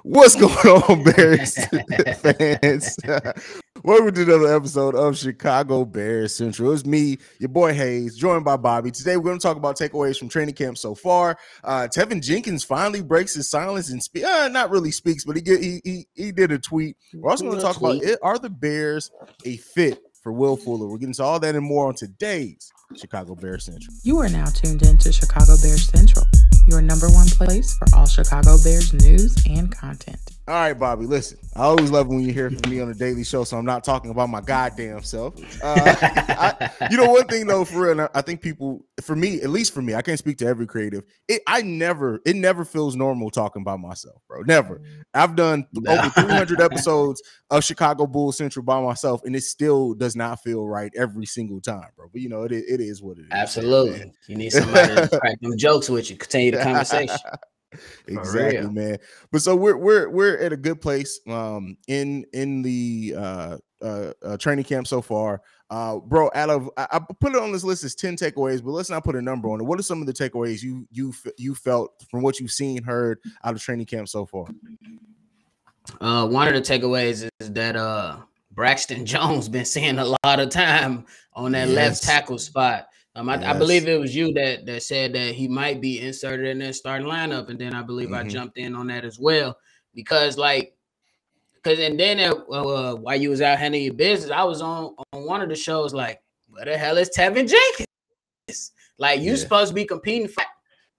What's going on, Bears fans? Welcome to another episode of Chicago Bears Central. It's me, your boy Haize, joined by Bobby. Today, we're going to talk about takeaways from training camp so far. Teven Jenkins finally breaks his silence and not really speaks, but he did a tweet. We're also going to talk about are the Bears a fit for Will Fuller? We're getting to all that and more on today's Chicago Bears Central. You are now tuned in to Chicago Bears Central, your number one place for all Chicago Bears news and content. All right, Bobby, listen, I always love when you hear from me on the daily show, so I'm not talking about my goddamn self. One thing, though, for real, I think people, for me, at least for me, I can't speak to every creative, it never feels normal talking about myself, bro, never. I've done over 300 episodes of Chicago Bulls Central by myself, and it still does not feel right every single time, bro, but, it is what it is. Absolutely. Man. You need somebody to crack them jokes with you, continue the conversation. Exactly, man. But so we're at a good place in the training camp so far. Bro, I put it on this list as 10 takeaways, but let's not put a number on it. What are some of the takeaways you felt from what you've seen, heard out of training camp so far? One of the takeaways is that Braxton Jones been seeing a lot of time on that left tackle spot. I believe it was you that said that he might be inserted in that starting lineup, and then I believe I jumped in on that as well because while you was out handling your business, I was on one of the shows like, where the hell is Teven Jenkins? Like, you supposed to be competing for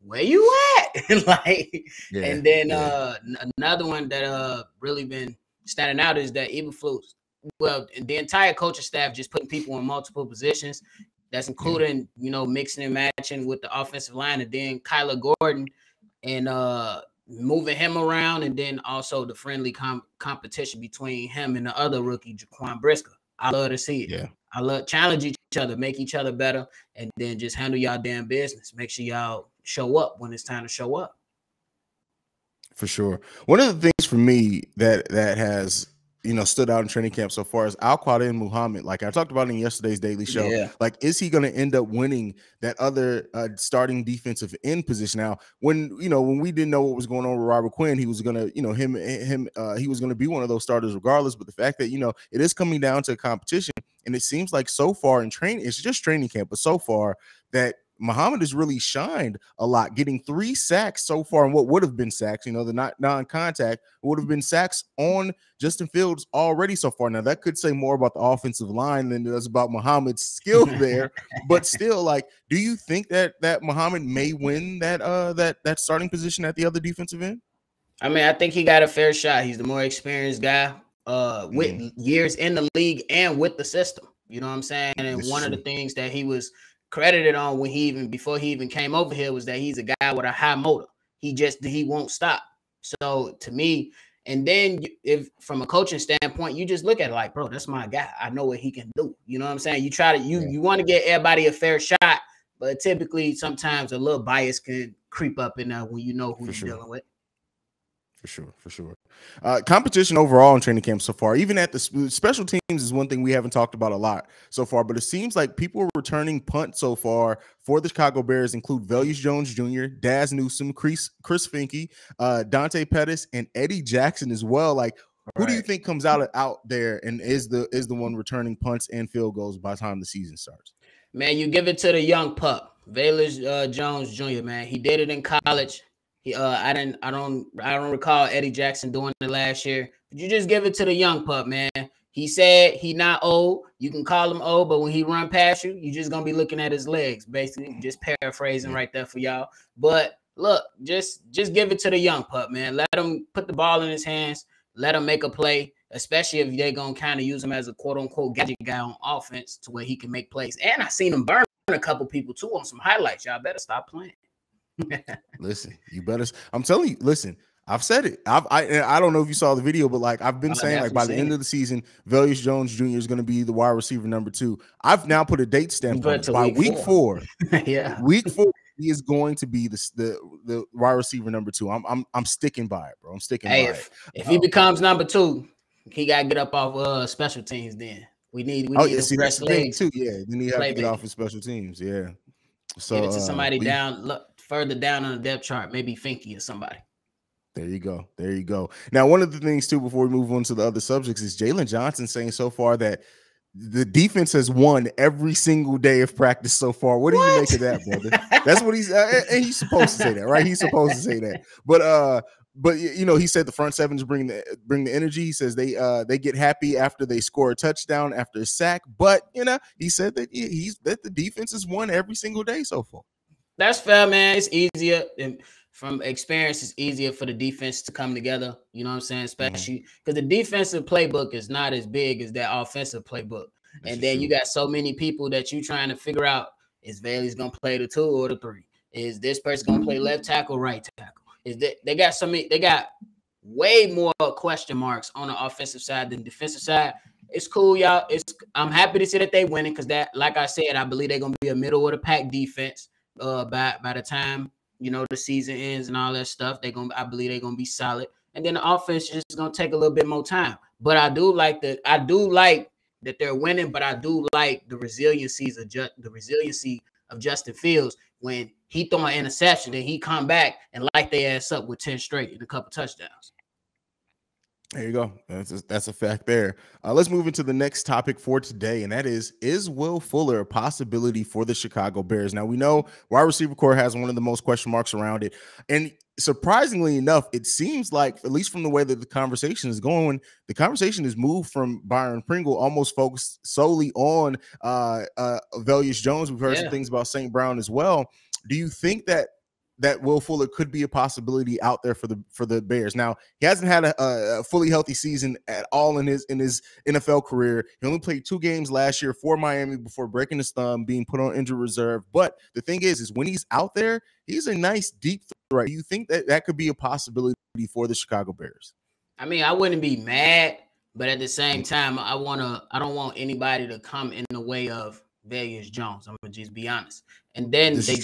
where you at? And then another one that really been standing out is that Eberflus, the entire coaching staff just putting people in multiple positions. That's including, mixing and matching with the offensive line, and then Kyler Gordon and moving him around, and then also the friendly competition between him and the other rookie, Jaquan Brisker. I love to see it. Yeah. I love challenge each other, make each other better, and then just handle y'all damn business. Make sure y'all show up when it's time to show up. For sure. One of the things for me that has stood out in training camp so far as Al-Quadin Muhammad. Like I talked about in yesterday's daily show. Yeah. Like, is he going to end up winning that other starting defensive end position? Now, when we didn't know what was going on with Robert Quinn, he was going to, he was going to be one of those starters regardless. But the fact that, it is coming down to competition, and it seems like so far in training, it's just training camp, but so far that Muhammad has really shined a lot, getting 3 sacks so far, and what would have been sacks, the non-contact would have been sacks on Justin Fields already so far. Now, that could say more about the offensive line than it does about Muhammad's skill there, but still, like, do you think that Muhammad may win that starting position at the other defensive end? I mean, I think he got a fair shot. He's the more experienced guy with years in the league and with the system. You know what I'm saying? And one of the things that he was credited on before he even came over here was that he's a guy with a high motor. He won't stop. So to me, and then if from a coaching standpoint, you just look at it like, bro, that's my guy. I know what he can do. You know what I'm saying? You want to get everybody a fair shot, but typically sometimes a little bias can creep up in there when you know who you're dealing with. For sure. Competition overall in training camp so far, even at the special teams, is one thing we haven't talked about a lot so far, but it seems like people are returning punt so far for the Chicago Bears include Velus Jones Jr., Daz Newsome, Chris Finke, Dante Pettis, and Eddie Jackson as well. Like, who do you think comes out there and is the one returning punts and field goals by the time the season starts? Man, you give it to the young pup, Velus Jones Jr., man. He did it in college. I don't recall Eddie Jackson doing it last year. But you just give it to the young pup, man. He said he not old. You can call him old, but when he run past you, you're just gonna be looking at his legs, basically. Just paraphrasing right there for y'all. But look, just give it to the young pup, man. Let him put the ball in his hands. Let him make a play, especially if they're gonna kind of use him as a quote unquote gadget guy on offense to where he can make plays. And I seen him burn a couple people too on some highlights. Y'all better stop playing. Listen, you better. I'm telling you. Listen, I've said it. I don't know if you saw the video, but like I've been saying, like by the end of the season, Velus Jones Jr. is going to be the wide receiver number 2. I've now put a date stamp on it. By week 4. Week 4, he is going to be the wide receiver number 2. I'm sticking by it, bro. I'm sticking by it. If he becomes number 2, he got to get up off special teams. Then we need to press legs too. Yeah, then he have to get off of special teams. Yeah. So give it to somebody further down on the depth chart, maybe Finke or somebody. There you go. There you go. Now, one of the things too, before we move on to the other subjects, is Jalen Johnson saying so far that the defense has won every single day of practice so far. What do you make of that, brother? That's what he's and he's supposed to say that, right? He's supposed to say that. But you know, he said the front sevens bring the energy. He says they get happy after they score a touchdown after a sack. But you know, he said that that the defense has won every single day so far. That's fair, man. It's easier, and from experience, it's easier for the defense to come together. You know what I'm saying? Especially because the defensive playbook is not as big as that offensive playbook. And then you got so many people that you trying to figure out, is Bailey's going to play the 2 or the 3? Is this person going to play left tackle, right tackle? Is that they got way more question marks on the offensive side than defensive side. It's cool, y'all. I'm happy to see that they winning because that, like I said, I believe they're going to be a middle of the pack defense. By the time the season ends and all that stuff, I believe they're gonna be solid. And then the offense is just gonna take a little bit more time. But I do like that they're winning. But I do like the resiliency of Justin Fields when he throw an interception and he come back and light their ass up with 10 straight and a couple touchdowns. There you go. That's a fact there. Let's move into the next topic for today, and that is Will Fuller a possibility for the Chicago Bears? Now, we know wide receiver core has one of the most question marks around it, and surprisingly enough, it seems like, at least from the way that the conversation is going, the conversation has moved from Byron Pringle, almost focused solely on Velus Jones. We've heard some things about St. Brown as well. Do you think that Will Fuller could be a possibility out there for the Bears? Now, he hasn't had a fully healthy season at all in his NFL career. He only played 2 games last year for Miami before breaking his thumb, being put on injured reserve. But the thing is when he's out there, he's a nice deep threat. Do you think that could be a possibility for the Chicago Bears? I mean, I wouldn't be mad, but at the same time, I don't want anybody to come in the way of Velus Jones. I'm gonna just be honest. And then they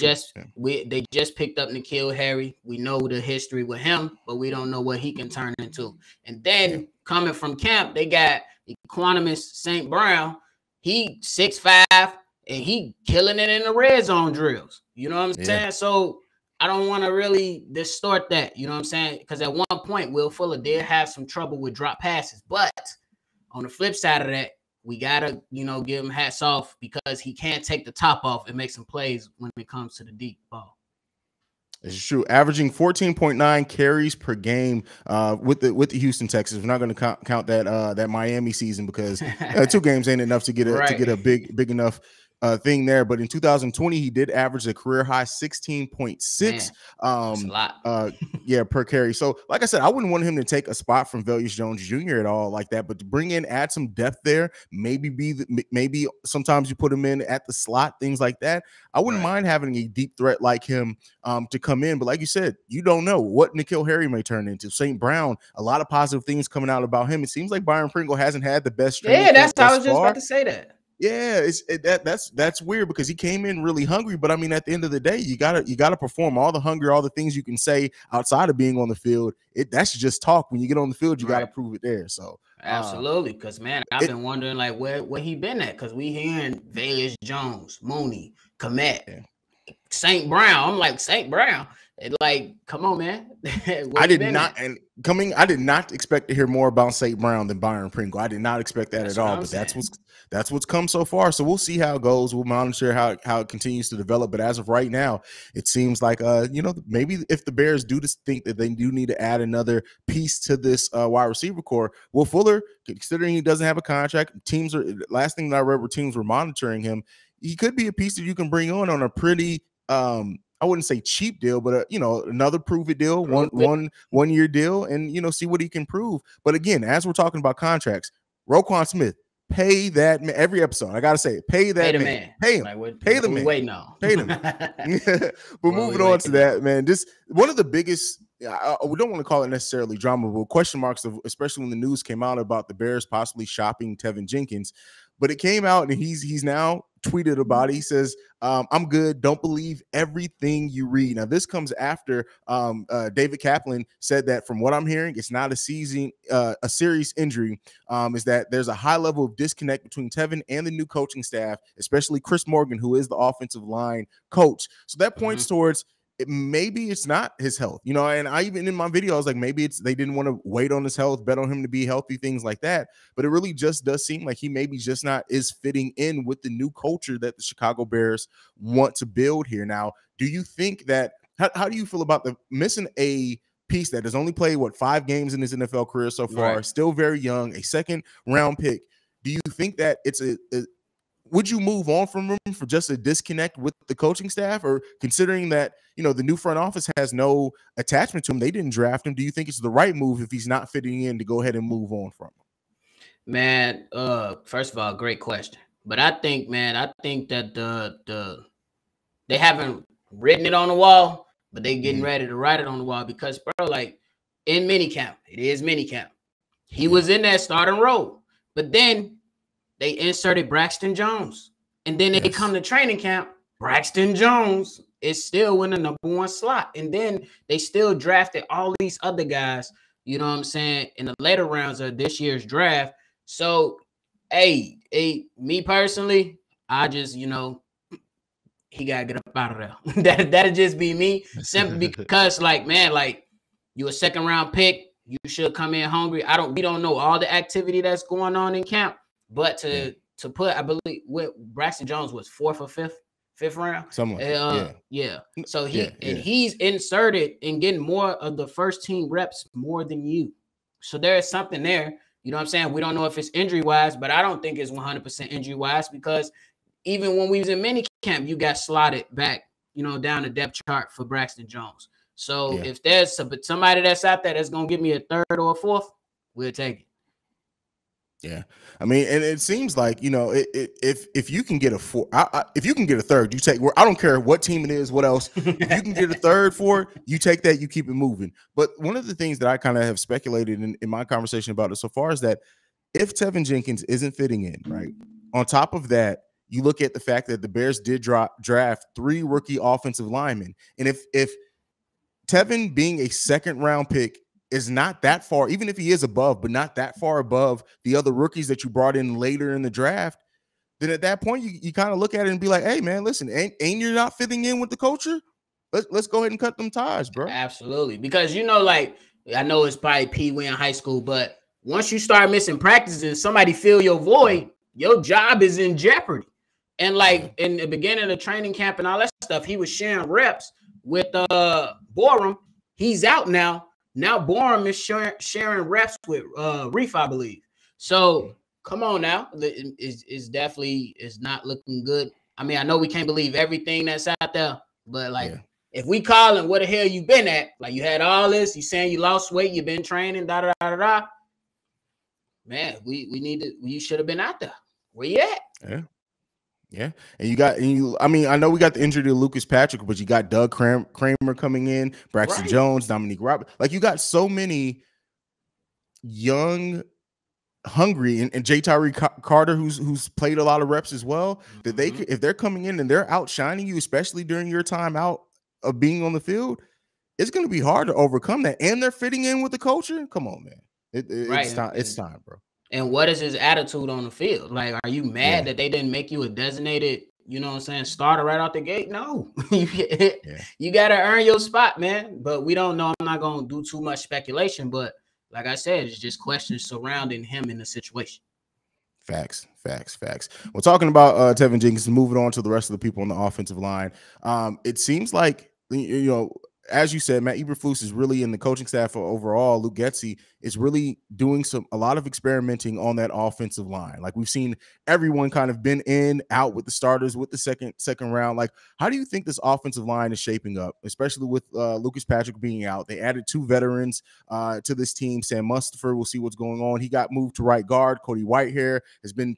just picked up N'Keal Harry. We know the history with him, but we don't know what he can turn into. And then coming from camp, they got Equanimous St. Brown. He 6'5", and he killing it in the red zone drills. You know what I'm saying? So I don't want to really distort that. You know what I'm saying? Because at one point, Will Fuller did have some trouble with drop passes. But on the flip side of that, we gotta, give him hats off because he can't take the top off and make some plays when it comes to the deep ball. It's true. Averaging 14.9 carries per game with the Houston Texans. We're not going to count that Miami season because 2 games ain't enough to get a big enough thing there. But in 2020, he did average a career high 16.6 that's a lot. Per carry. So like I said, I wouldn't want him to take a spot from Velus Jones Jr. at all like that, but to add some depth there, maybe sometimes you put him in at the slot, things like that. I wouldn't mind having a deep threat like him to come in, but like you said, you don't know what N'Keal Harry may turn into. St. Brown, a lot of positive things coming out about him. It seems like Byron Pringle hasn't had the best. That's how I was just about to say that. Yeah, that's weird because he came in really hungry, but I mean, at the end of the day, you gotta perform. All the hunger, all the things you can say outside of being on the field, that's just talk. When you get on the field, you gotta prove it there. So absolutely, because man, I've been wondering like where he been at, because we hearing Velus Jones, Mooney, Komet, St. Brown. I'm like, St. Brown. Like, come on, man. I did not expect to hear more about St. Brown than Byron Pringle. I did not expect that at all. But that's what's come so far. So we'll see how it goes. We'll monitor how it continues to develop. But as of right now, it seems like maybe if the Bears do think that they do need to add another piece to this wide receiver core, Will Fuller, considering he doesn't have a contract, last thing that I read were teams were monitoring him. He could be a piece that you can bring on a pretty I wouldn't say cheap deal, but another prove it deal, one year deal, and see what he can prove. But again, as we're talking about contracts, Roquan Smith, pay that man every episode. I gotta say it, pay that man. Pay him. Pay the man. Wait, no. Pay them. But moving on to that, man. This one of the biggest. We don't want to call it necessarily drama, but question marks, especially when the news came out about the Bears possibly shopping Teven Jenkins. But it came out, and he's now tweeted about it. He says, I'm good. Don't believe everything you read. Now, this comes after David Kaplan said that from what I'm hearing, it's not a serious injury, is that there's a high level of disconnect between Teven and the new coaching staff, especially Chris Morgan, who is the offensive line coach. So that points towards maybe it's not his health, you know, and I even in my video, I was like, maybe it's they didn't want to wait on his health, bet on him to be healthy, things like that. But it really just does seem like he maybe just not is fitting in with the new culture that the Chicago Bears want to build here. Now, do you think that, how do you feel about the missing a piece that has only played, 5 games in his NFL career so far, still very young, a second round pick? Do you think that it's would you move on from him for just a disconnect with the coaching staff, or considering that, you know, the new front office has no attachment to him, they didn't draft him, do you think it's the right move if he's not fitting in to go ahead and move on from him? Man, first of all, great question. But I think that they haven't written it on the wall, but they getting ready to write it on the wall because, bro, like in minicamp, it is minicamp. He was in that starting role, but then they inserted Braxton Jones. And then they come to training camp, Braxton Jones is still in the number 1 slot. And then they still drafted all these other guys, you know what I'm saying, in the later rounds of this year's draft. So, hey, me personally, I just, you know, he got to get up out of there. That'll just be me, simply because, like, man, like, you a second round pick, you should come in hungry. We don't know all the activity that's going on in camp. But to put, I believe, with Braxton Jones was 4th or 5th round. Something like So he's inserted and getting more of the first team reps more than you. So there is something there. You know what I'm saying? We don't know if it's injury wise, but I don't think it's 100% injury wise, because even when we was in minicamp, you got slotted back, you know, down the depth chart for Braxton Jones. So if there's somebody that's out there that's gonna give me a 3rd or a 4th, we'll take it. Yeah, I mean, and it seems like, you know, if you can get a 4, if you can get a 3rd, you take. I don't care what team it is, what else. If you can get a 3rd for it, you take that, you keep it moving. But one of the things that I kind of have speculated in my conversation about it so far is that if Teven Jenkins isn't fitting in, right, on top of that, you look at the fact that the Bears did draft 3 rookie offensive linemen, and if Teven being a 2nd round pick is not that far, even if he is above, but not that far above the other rookies that you brought in later in the draft, then at that point you kind of look at it and be like, hey man, listen, ain't you not fitting in with the culture? Let's go ahead and cut them ties, bro. Absolutely. Because, you know, like, I know it's probably Pee-wee in high school, but once you start missing practices and somebody fill your void, your job is in jeopardy. And like in the beginning of training camp and all that stuff, he was sharing reps with Borum. He's out now. Now Borum is sharing reps with Reef, I believe. So come on now. It's definitely not looking good. I mean, I know we can't believe everything that's out there, but like if we calling where the hell you been at, like you had all this, you saying you lost weight, you've been training, man, you should have been out there. Where you at? Yeah. And I mean, I know we got the injury to Lucas Patrick, but you got Doug Kramer coming in, Braxton Jones, Dominique Robert. Like, you got so many young, hungry, and J. Tyree Carter, who's played a lot of reps as well, that they if they're coming in and they're outshining you, especially during your time out of being on the field, it's going to be hard to overcome that. And they're fitting in with the culture. Come on, man. It's time, bro. And what is his attitude on the field? Like, are you mad that they didn't make you a designated, you know what I'm saying, starter right out the gate? No. You got to earn your spot, man. But we don't know. I'm not going to do too much speculation. But like I said, it's just questions surrounding him in the situation. Facts. Well, talking about Teven Jenkins, moving on to the rest of the people on the offensive line, it seems like, you know, as you said, Matt Eberflus is really in the coaching staff overall. Luke Getsy is really doing a lot of experimenting on that offensive line. Like, we've seen everyone kind of been in, out with the starters with the second round. Like, how do you think this offensive line is shaping up, especially with Lucas Patrick being out? They added 2 veterans to this team. Sam Mustipher, we'll see what's going on. He got moved to right guard. Cody Whitehair has been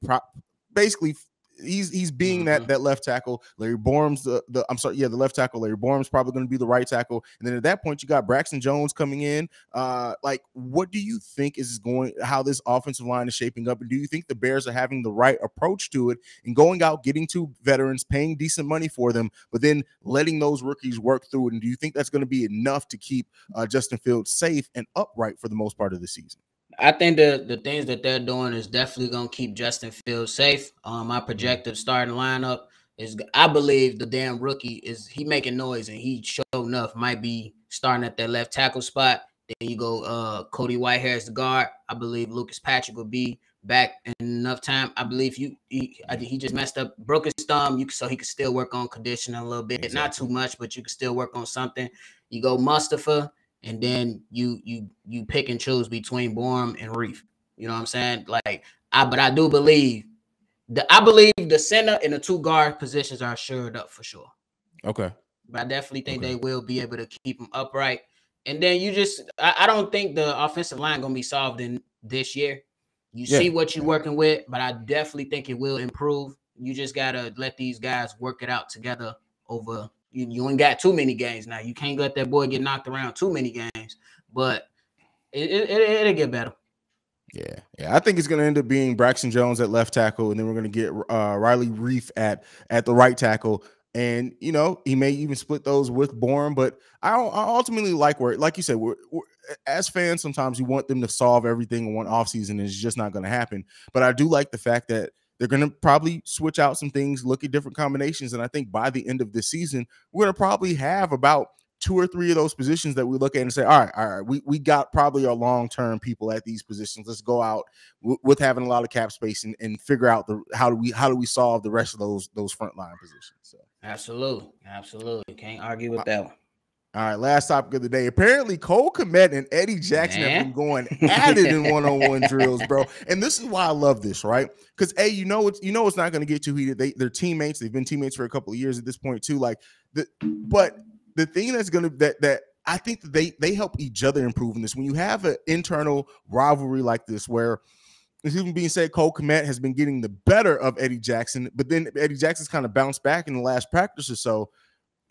basically he's being that left tackle. Larry Borum's the left tackle. Larry Borum's probably going to be the right tackle. And then at that point, you got Braxton Jones coming in. Like, what do you think how this offensive line is shaping up? And do you think the Bears are having the right approach to it and going out, getting 2 veterans, paying decent money for them, but then letting those rookies work through it? And do you think that's going to be enough to keep Justin Fields safe and upright for the most part of the season? I think the things that they're doing is definitely going to keep Justin Fields safe. My projected starting lineup, I believe the damn rookie he making noise, and he sure enough might be starting at that left tackle spot. Then you go Cody Whitehair as the guard. I believe Lucas Patrick will be back in enough time. I believe he just messed up, broke his thumb, so he could still work on conditioning a little bit. Exactly. Not too much, but you can still work on something. You go Mustafa, and then you pick and choose between Borum and Reef. You know what I'm saying? Like, but I do believe the center and the 2 guard positions are assured up for sure. Okay. But I definitely think they will be able to keep them upright. And then I don't think the offensive line going to be solved in this year. You see what you're working with, but I definitely think it will improve. You just got to let these guys work it out together over. You ain't got too many games now. You can't let that boy get knocked around too many games, but it'll get better. Yeah. I think it's going to end up being Braxton Jones at left tackle, and then we're going to get Riley Reef at the right tackle. And, you know, he may even split those with Bourne, but I ultimately like you said, we're as fans, sometimes you want them to solve everything in one offseason, and it's just not going to happen. But I do like the fact that they're going to probably switch out some things, look at different combinations. And I think by the end of this season, we're going to probably have about 2 or 3 of those positions that we look at and say, all right, we got probably our long-term people at these positions. Let's go out with having a lot of cap space and figure out how do we solve the rest of those frontline positions. So absolutely. Can't argue with that one. All right, last topic of the day. Apparently, Cole Kmet and Eddie Jackson have been going at it in one-on-one drills, bro. And this is why I love this, right? Because it's not going to get too heated. They're teammates. They've been teammates for a couple of years at this point too. But the thing that's going to that I think that they help each other improve in this. When you have an internal rivalry like this, where it's even being said Cole Kmet has been getting the better of Eddie Jackson, but then Eddie Jackson's kind of bounced back in the last practice or so.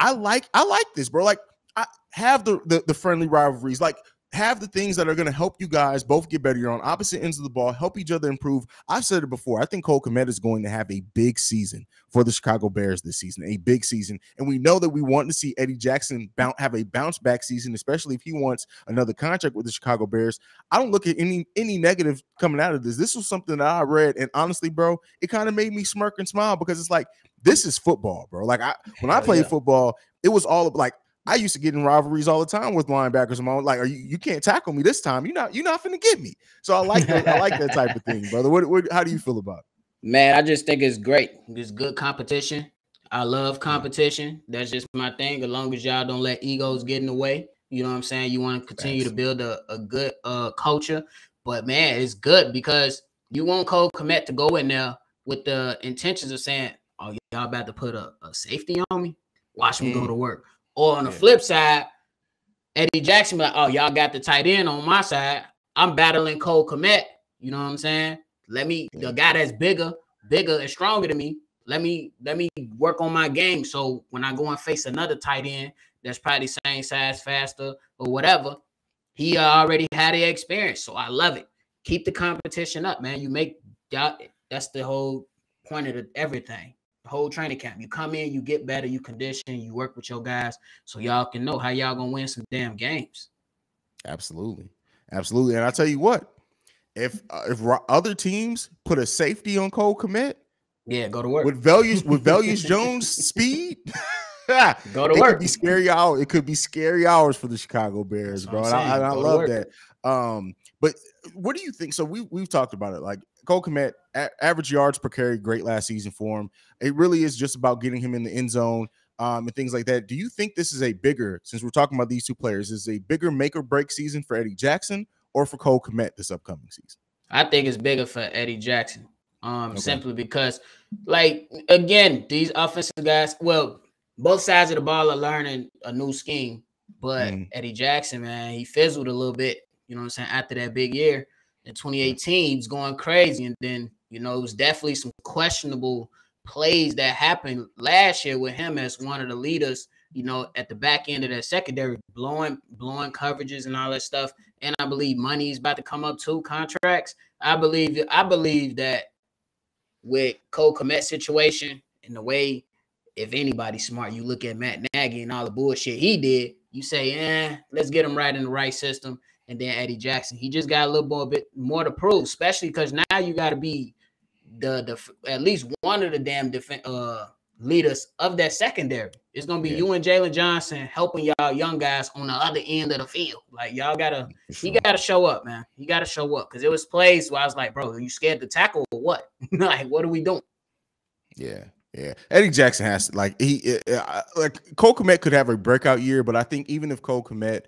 I like this, bro. Like, I have the friendly rivalries, like have the things that are going to help you guys both get better. You're on opposite ends of the ball, help each other improve. I've said it before. I think Cole Kmet is going to have a big season for the Chicago Bears this season, a big season. And we know that we want to see Eddie Jackson have a bounce back season, especially if he wants another contract with the Chicago Bears. I don't look at any negative coming out of this. This was something that I read, and honestly, bro, it kind of made me smirk and smile, because it's like, this is football, bro. Like, when I played football, it was all like, I used to get in rivalries all the time with linebackers. I'm like, you can't tackle me this time. You're not finna get me. So I like that. I like that type of thing, brother. How do you feel about it? Man, I just think it's great. It's good competition. I love competition. That's just my thing. As long as y'all don't let egos get in the way, you know what I'm saying? You want to continue to build a good culture. But man, it's good because you want Cole Kmet to go in there with the intentions of saying, oh, y'all about to put a safety on me? Watch me go to work. Or on the flip side, Eddie Jackson be like, oh, y'all got the tight end on my side. I'm battling Cole Kmet. You know what I'm saying? The guy that's bigger and stronger than me, let me work on my game. So when I go and face another tight end that's probably same size, faster, or whatever, he already had the experience. So I love it. Keep the competition up, man. You make y'all. That's the whole point of everything. Whole training camp. You come in, you get better, you condition, you work with your guys so y'all can know how y'all gonna win some damn games. Absolutely. And I tell you what, if other teams put a safety on Cole Kmet, go to work with Valius Jones speed. Go to work. Could be scary hours. It could be scary hours for the Chicago Bears, bro. And I love that. But what do you think? So we've talked about it. Like, Cole Kmet, average yards per carry, great last season for him. It really is just about getting him in the end zone and things like that. Do you think this is since we're talking about these two players, is a bigger make or break season for Eddie Jackson or for Cole Kmet this upcoming season? I think it's bigger for Eddie Jackson, simply because, like, again, these offensive guys, well, both sides of the ball are learning a new scheme, but Eddie Jackson, man, he fizzled a little bit, you know what I'm saying, after that big year. In 2018, he was going crazy. And then, it was definitely some questionable plays that happened last year with him as one of the leaders, at the back end of that secondary, blowing coverages and all that stuff. And I believe money is about to come up too, contracts. I believe that with Cole Kmet's situation and the way, if anybody's smart, you look at Matt Nagy and all the bullshit he did, you say, let's get him right in the right system. And then Eddie Jackson, he just got a little bit more to prove, especially because now you got to be the at least one of the damn leaders of that secondary. It's gonna be you and Jalen Johnson helping y'all young guys on the other end of the field. Like y'all gotta, he gotta show up, man. He gotta show up because it was plays where I was like, bro, are you scared to tackle or what? Like, what are we doing? Yeah. Eddie Jackson has to, like Cole Kmet could have a breakout year, but I think even if Cole Kmet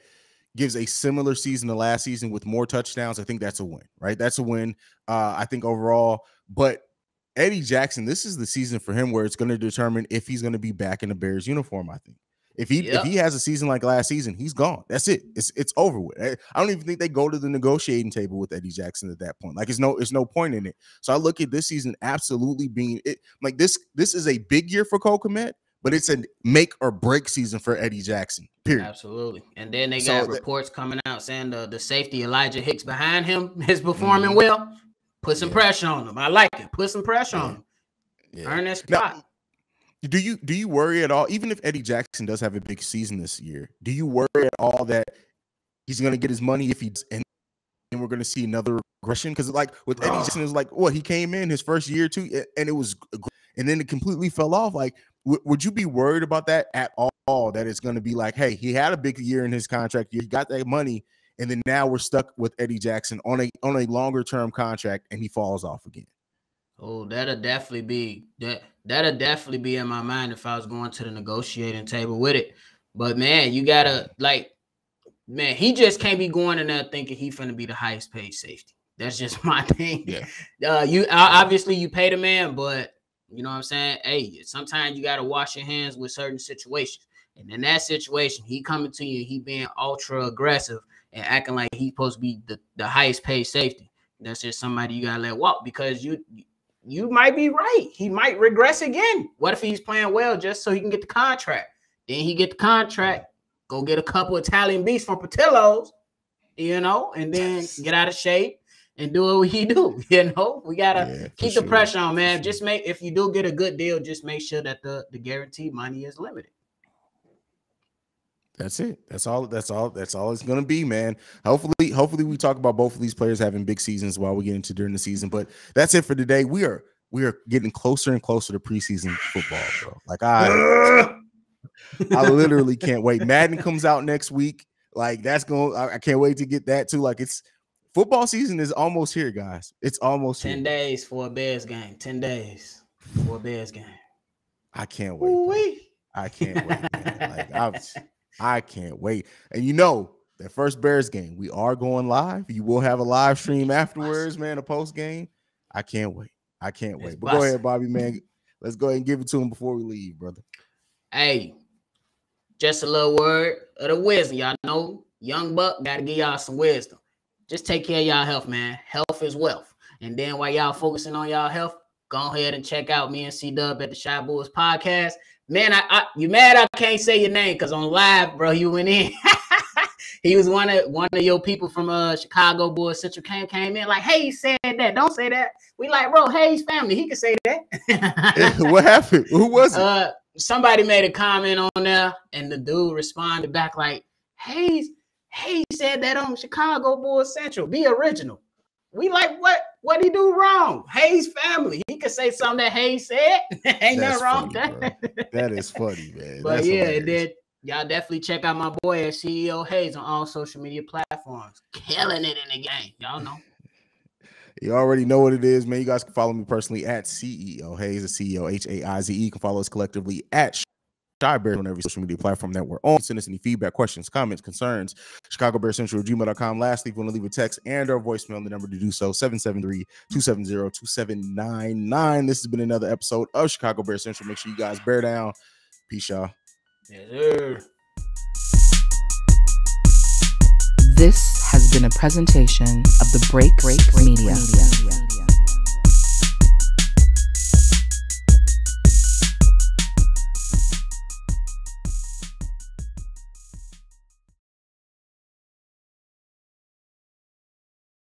gives a similar season to last season with more touchdowns, I think that's a win, right? That's a win, I think, overall. But Eddie Jackson, this is the season for him where it's going to determine if he's going to be back in the Bears uniform, I think. If he has a season like last season, he's gone. That's it. It's over with. I don't even think they go to the negotiating table with Eddie Jackson at that point. Like, it's no point in it. So I look at this season absolutely being it. Like, this is a big year for Cole Kmet, but it's a make or break season for Eddie Jackson. Period. Absolutely. And then they got reports coming out saying the safety Elijah Hicks behind him is performing well. Put some pressure on him. I like it. Put some pressure on him. Earn that spot. Now, do you worry at all, even if Eddie Jackson does have a big season this year, do you worry at all that he's going to get his money if he's and we're going to see another regression? Because like with Eddie Jackson, it was like, he came in his first year or two and it was, and then it completely fell off. Like, would you be worried about that at all? That it's going to be like, hey, he had a big year in his contract year, he got that money, and then now we're stuck with Eddie Jackson on a longer term contract, and he falls off again. Oh, that'll definitely be in my mind if I was going to the negotiating table with it. But man, you gotta he just can't be going in there thinking he finna be the highest paid safety. That's just my thing. Yeah. You obviously you pay the man, but you know what I'm saying? Hey, sometimes you gotta wash your hands with certain situations. And in that situation, he coming to you, he being ultra aggressive and acting like he's supposed to be the highest paid safety. That's just somebody you gotta let walk, because you might be right. He might regress again. What if he's playing well just so he can get the contract? Then he get the contract, go get a couple Italian beefs from Portillo's, and then get out of shape and do what he do. We gotta keep the pressure on, man. Just if you do get a good deal, just make sure that the guaranteed money is limited. That's it. That's all it's gonna be, man. Hopefully we talk about both of these players having big seasons while we get into during the season. But that's it for today. We are getting closer and closer to preseason football, bro. Like I literally can't wait. Madden comes out next week. Like I can't wait to get that too. Like, it's football season is almost here, guys. It's almost 10 days for a Bears game. 10 days for a Bears game. I can't wait. I can't wait, man. Like I can't wait. And that first Bears game, we are going live. You will have a live stream afterwards, man, a post game. I can't wait. But go ahead, Bobby, man. Let's go ahead and give it to him before we leave, brother. Hey, just a little word of the wisdom. Y'all know, young buck, got to give y'all some wisdom. Just take care of y'all health, man. Health is wealth. And then while y'all focusing on y'all health, go ahead and check out me and C-Dub at the Shy Bulls podcast. Man, you mad I can't say your name because on live, bro, you went in. He was one of your people from Chicago Bulls Central came in like, hey, he said that. Don't say that. We like, bro, Haize family. He can say that. What happened? Who was it? Somebody made a comment on there, and the dude responded back like, Haize said that on Chicago Bulls Central. Be original. We like, what he do wrong? Haize family. He could say something that Haize said. Ain't nothing wrong with that. That is funny, man. But and then y'all definitely check out my boy at CEO Haize on all social media platforms. Killing it in the game. Y'all know. You already know what it is, man. You guys can follow me personally at CEO Haize, CEO Haize. You can follow us collectively at Shy Bears on every social media platform that we're on. Send us any feedback, questions, comments, concerns. ChicagoBearsCentral@gmail.com. Lastly, if you want to leave a text and or voicemail, the number to do so, 773-270-2799. This has been another episode of Chicago Bears Central. Make sure you guys bear down. Peace, y'all. Yes, sir. This has been a presentation of the Break Media.